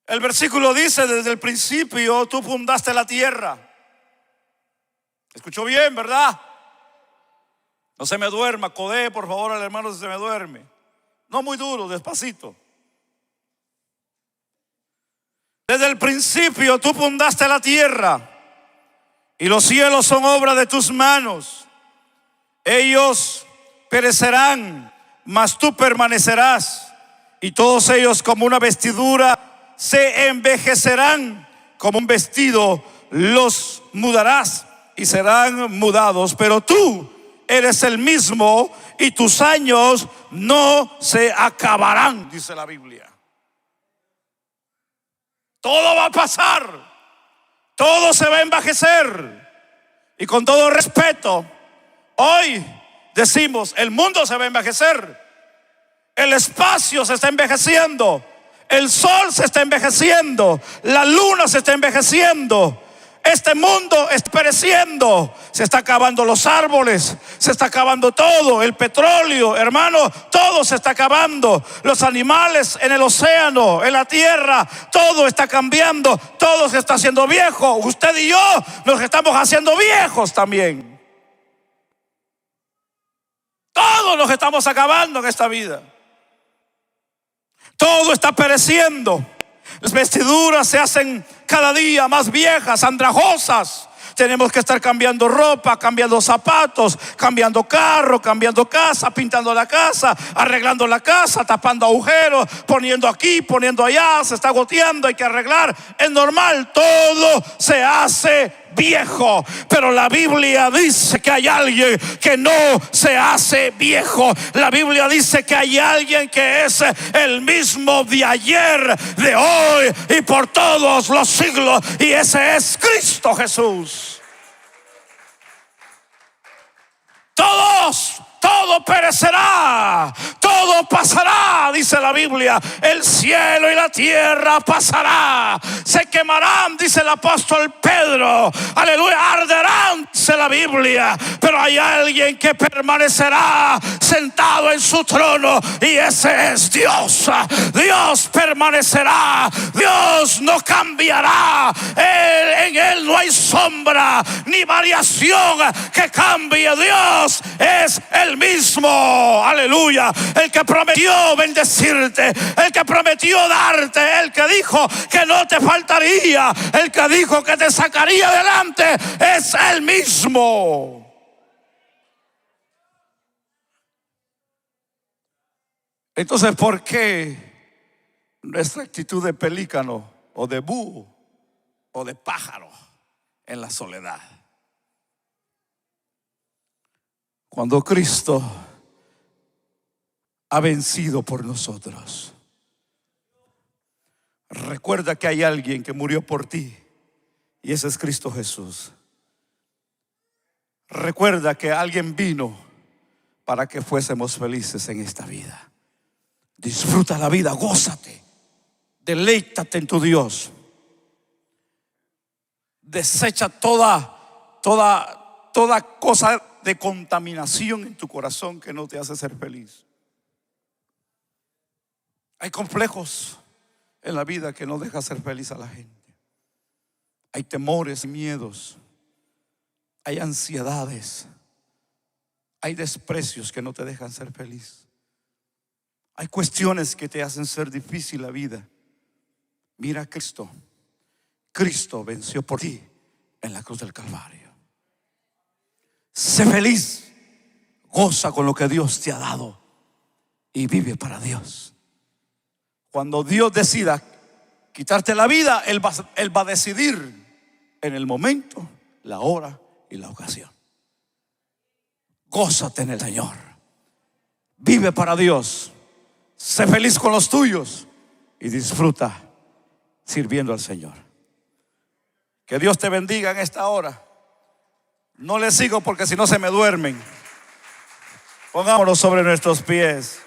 El versículo dice: desde el principio tú fundaste la tierra. ¿Escuchó bien, verdad? No se me duerma, codee por favor al hermano si se me duerme. No muy duro, despacito. Desde el principio tú fundaste la tierra, y los cielos son obra de tus manos. Ellos perecerán, mas tú permanecerás, y todos ellos como una vestidura se envejecerán, como un vestido los mudarás y serán mudados, pero tú eres el mismo y tus años no se acabarán, dice la Biblia. Todo va a pasar, todo se va a envejecer. Y con todo respeto, hoy decimos: el mundo se va a envejecer, el espacio se está envejeciendo, el sol se está envejeciendo, la luna se está envejeciendo, este mundo está pereciendo, se está acabando los árboles, se está acabando todo, el petróleo, hermano, todo se está acabando, los animales en el océano, en la tierra, todo está cambiando, todo se está haciendo viejo. Usted y yo nos estamos haciendo viejos también. Todos nos estamos acabando en esta vida. Todo está pereciendo. Las vestiduras se hacen cada día más viejas, andrajosas. Tenemos que estar cambiando ropa, cambiando zapatos, cambiando carro, cambiando casa, pintando la casa, arreglando la casa, tapando agujeros, poniendo aquí, poniendo allá. Se está goteando, hay que arreglar. Es normal, todo se hace viejo, pero la Biblia dice que hay alguien que no se hace viejo. La Biblia dice que hay alguien que es el mismo de ayer, de hoy y por todos los siglos, y ese es Cristo Jesús. Todo perecerá, todo pasará, dice la Biblia. El cielo y la tierra pasará, se quemarán, dice el apóstol Pedro. Aleluya, arderán, dice la Biblia. Pero hay alguien que permanecerá sentado en su trono, y ese es Dios. Dios permanecerá, Dios no cambiará. En Él no hay sombra ni variación que cambie. Dios es el mismo, aleluya. El que prometió bendecirte, el que prometió darte, el que dijo que no te faltaría, el que dijo que te sacaría adelante, es el mismo. Entonces, ¿por qué nuestra actitud de pelícano o de búho o de pájaro en la soledad? Cuando Cristo ha vencido por nosotros. Recuerda que hay alguien que murió por ti, y ese es Cristo Jesús. Recuerda que alguien vino para que fuésemos felices en esta vida. Disfruta la vida, gózate, deleítate en tu Dios. Desecha toda cosa de contaminación en tu corazón que no te hace ser feliz. Hay complejos en la vida que no dejan ser feliz a la gente. Hay temores, miedos, hay ansiedades, hay desprecios que no te dejan ser feliz. Hay cuestiones que te hacen ser difícil la vida. Mira a Cristo. Cristo venció por ti en la cruz del Calvario. Sé feliz, goza con lo que Dios te ha dado y vive para Dios. Cuando Dios decida quitarte la vida, Él va a decidir en el momento, la hora y la ocasión. Gózate en el Señor, vive para Dios, sé feliz con los tuyos y disfruta sirviendo al Señor. Que Dios te bendiga en esta hora. No le sigo porque si no se me duermen. Pongámonos sobre nuestros pies.